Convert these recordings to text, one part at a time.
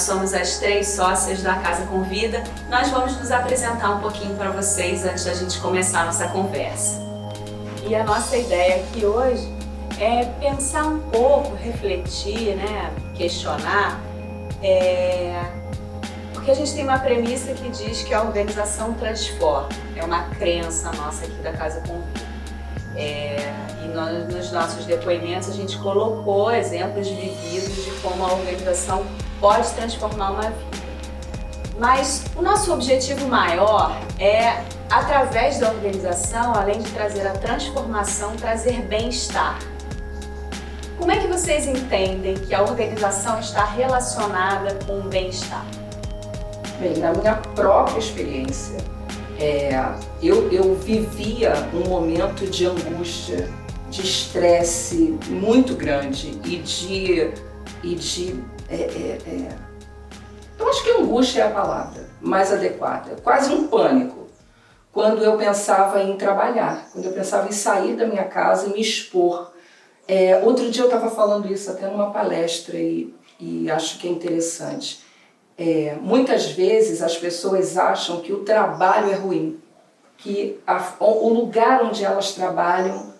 somos as 3 sócias da Casa Convida. Nós vamos nos apresentar um pouquinho para vocês antes da gente começar a nossa conversa. E a nossa ideia aqui hoje é pensar um pouco, refletir, né, questionar, porque a gente tem uma premissa que diz que a organização transforma. É uma crença nossa aqui da Casa Convida. E nos nossos depoimentos a gente colocou exemplos vividos de como a organização pode transformar uma vida. Mas o nosso objetivo maior é, através da organização, além de trazer a transformação, trazer bem-estar. Como é que vocês entendem que a organização está relacionada com o bem-estar? Bem, na minha própria experiência, eu vivia um momento de angústia, de estresse muito grande eu acho que angústia é a palavra mais adequada, quase um pânico, quando eu pensava em trabalhar, quando eu pensava em sair da minha casa e me expor. Outro dia eu estava falando isso até numa palestra e acho que é interessante. Muitas vezes as pessoas acham que o trabalho é ruim, que o lugar onde elas trabalham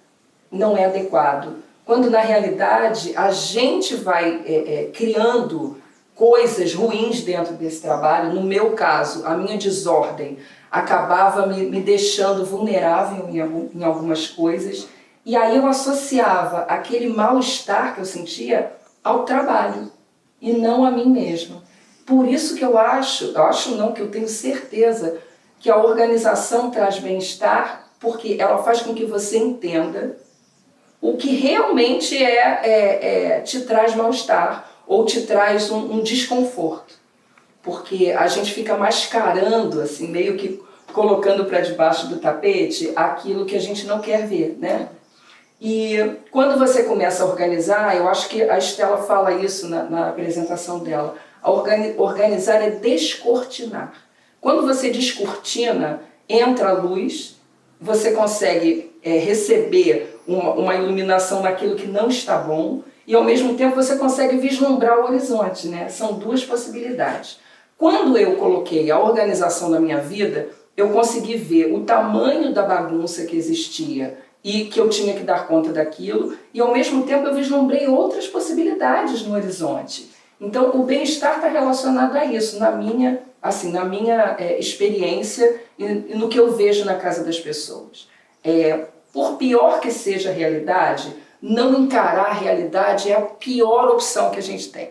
não é adequado, quando na realidade a gente vai criando coisas ruins dentro desse trabalho. No meu caso, a minha desordem acabava me deixando vulnerável em algumas coisas, e aí eu associava aquele mal-estar que eu sentia ao trabalho e não a mim mesma. Por isso que eu tenho certeza que a organização traz bem-estar, porque ela faz com que você entenda o que realmente te traz mal-estar ou te traz um desconforto. Porque a gente fica mascarando, assim, meio que colocando para debaixo do tapete aquilo que a gente não quer ver, né? E quando você começa a organizar, eu acho que a Estela fala isso na apresentação dela, organizar é descortinar. Quando você descortina, entra a luz, você consegue receber uma iluminação naquilo que não está bom e ao mesmo tempo você consegue vislumbrar o horizonte, né? São duas possibilidades. Quando eu coloquei a organização na minha vida, eu consegui ver o tamanho da bagunça que existia e que eu tinha que dar conta daquilo, e ao mesmo tempo eu vislumbrei outras possibilidades no horizonte. Então o bem-estar está relacionado a isso, na minha experiência e no que eu vejo na casa das pessoas. Por pior que seja a realidade, não encarar a realidade é a pior opção que a gente tem.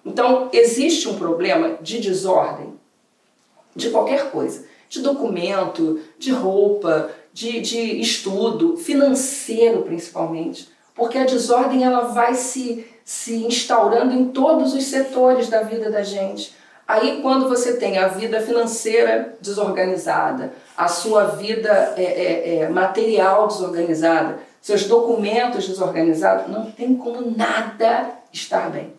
Então existe um problema de desordem, de qualquer coisa, de documento, de roupa, de estudo, financeiro principalmente, porque a desordem ela vai se instaurando em todos os setores da vida da gente. Aí quando você tem a vida financeira desorganizada, a sua vida material desorganizada, seus documentos desorganizados, não tem como nada estar bem.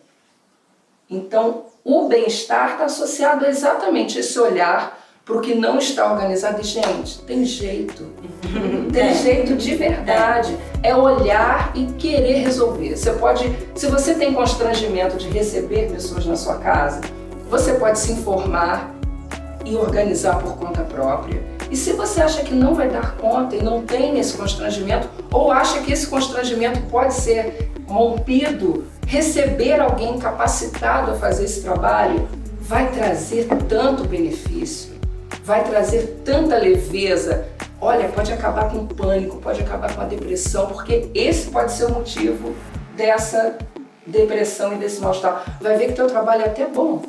Então o bem-estar está associado a exatamente esse olhar para o que não está organizado. E, gente, tem jeito. Tem jeito de verdade. É olhar e querer resolver. Se você tem constrangimento de receber pessoas na sua casa, você pode se informar e organizar por conta própria. E se você acha que não vai dar conta e não tem esse constrangimento, ou acha que esse constrangimento pode ser rompido, receber alguém capacitado a fazer esse trabalho vai trazer tanto benefício, vai trazer tanta leveza. Olha, pode acabar com o pânico, pode acabar com a depressão, porque esse pode ser o motivo dessa depressão e desse mal-estar. Vai ver que teu trabalho é até bom.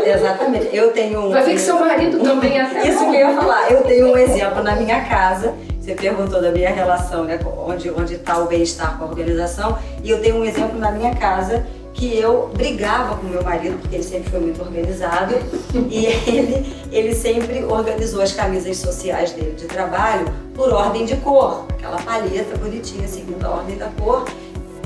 Exatamente. Eu tenho Vai ver que seu marido também é até Isso bom. que eu ia falar. Eu tenho um exemplo na minha casa. Você perguntou da minha relação, né? Onde está o bem-estar com a organização. E eu tenho um exemplo na minha casa que eu brigava com meu marido, porque ele sempre foi muito organizado. E ele sempre organizou as camisas sociais dele de trabalho por ordem de cor. Aquela palheta bonitinha, segundo a ordem da cor.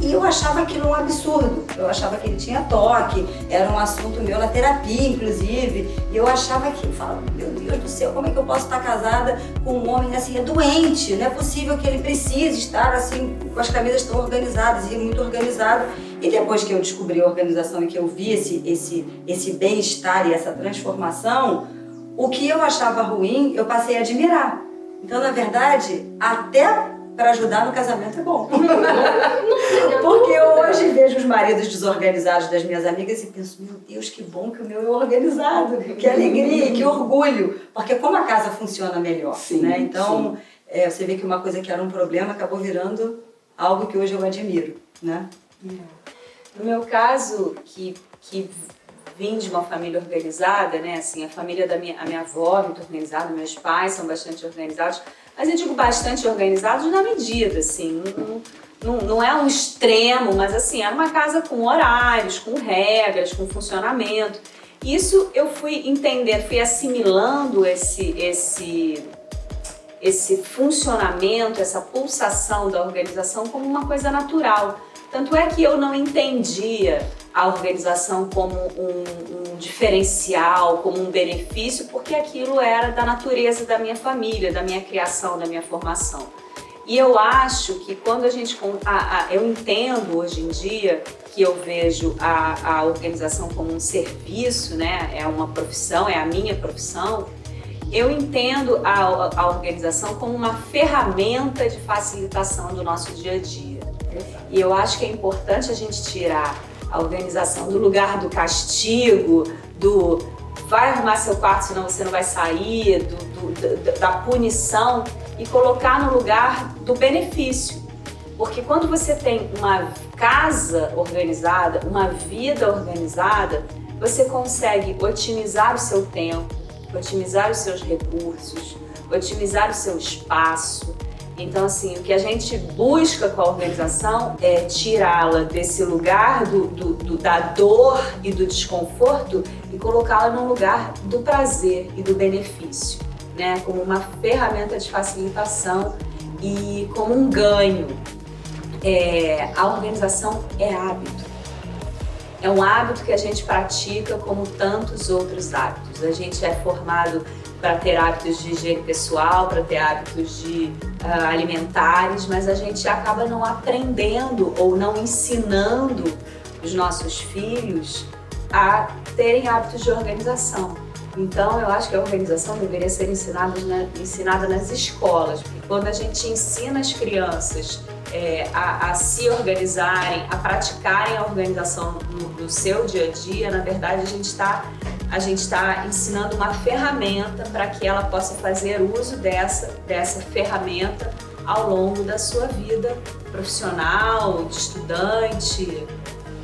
E eu achava aquilo um absurdo, eu achava que ele tinha toque, era um assunto meu na terapia, inclusive, e eu achava que, eu falava, meu Deus do céu, como é que eu posso estar casada com um homem assim, é doente, não é possível que ele precise estar assim, com as camisas tão organizadas, e muito organizado. E depois que eu descobri a organização e que eu vi esse bem-estar e essa transformação, o que eu achava ruim, eu passei a admirar. Então, na verdade, até para ajudar no casamento é bom. Porque eu hoje vejo os maridos desorganizados das minhas amigas e penso, meu Deus, que bom que o meu é organizado, que alegria, que orgulho. Porque como a casa funciona melhor, sim, né? Então, você vê que uma coisa que era um problema acabou virando algo que hoje eu admiro, né? No meu caso, que vim de uma família organizada, né? Assim, a minha avó é muito organizada, meus pais são bastante organizados, mas eu digo bastante organizados na medida, assim, não é um extremo, mas assim, era uma casa com horários, com regras, com funcionamento. Isso eu fui entendendo, fui assimilando esse funcionamento, essa pulsação da organização como uma coisa natural. Tanto é que eu não entendia a organização como um diferencial, como um benefício, porque aquilo era da natureza da minha família, da minha criação, da minha formação. E eu acho que quando eu entendo hoje em dia que eu vejo a organização como um serviço, né? É uma profissão, é a minha profissão, eu entendo a organização como uma ferramenta de facilitação do nosso dia a dia. E eu acho que é importante a gente tirar a organização do lugar do castigo, do vai arrumar seu quarto senão você não vai sair, da punição, e colocar no lugar do benefício. Porque quando você tem uma casa organizada, uma vida organizada, você consegue otimizar o seu tempo, otimizar os seus recursos, otimizar o seu espaço. Então, assim, o que a gente busca com a organização é tirá-la desse lugar da dor e do desconforto e colocá-la num lugar do prazer e do benefício, né? Como uma ferramenta de facilitação e como um ganho. A organização é hábito. É um hábito que a gente pratica como tantos outros hábitos. A gente é formado para ter hábitos de higiene pessoal, para ter hábitos alimentares, mas a gente acaba não aprendendo ou não ensinando os nossos filhos a terem hábitos de organização. Então, eu acho que a organização deveria ser ensinada nas escolas, porque quando a gente ensina as crianças a se organizarem, a praticarem a organização no seu dia a dia, na verdade a gente está ensinando uma ferramenta para que ela possa fazer uso dessa ferramenta ao longo da sua vida profissional, de estudante,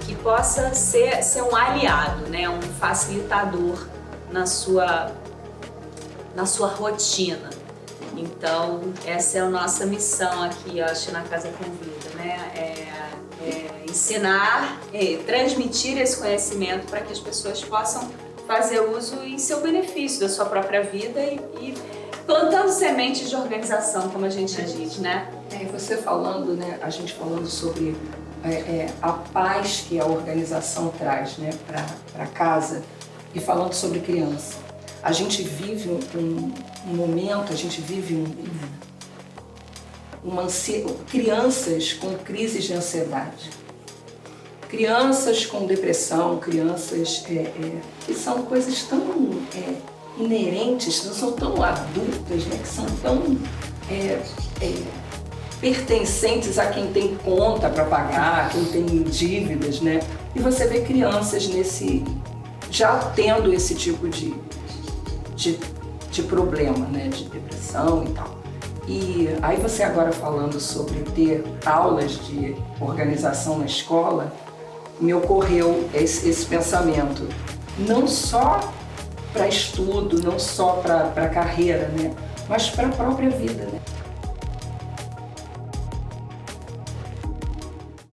que possa ser um aliado, né? Um facilitador na sua rotina. Então, essa é a nossa missão aqui, eu acho, na Casa Convida, né? Ensinar, transmitir esse conhecimento para que as pessoas possam fazer uso em seu benefício da sua própria vida e plantando sementes de organização, como a gente diz, né? Você falando, né? A gente falando sobre a paz que a organização traz, né? Para casa e falando sobre criança. A gente vive um momento, a gente vive crianças com crises de ansiedade, crianças com depressão, crianças que são coisas tão inerentes, não são tão adultas, né, que são tão pertencentes a quem tem conta para pagar, quem tem dívidas, né? E você vê crianças já tendo esse tipo de problema, né, de depressão e tal. E aí você agora falando sobre ter aulas de organização na escola, me ocorreu esse pensamento, não só para estudo, não só para carreira, né, mas para a própria vida, né?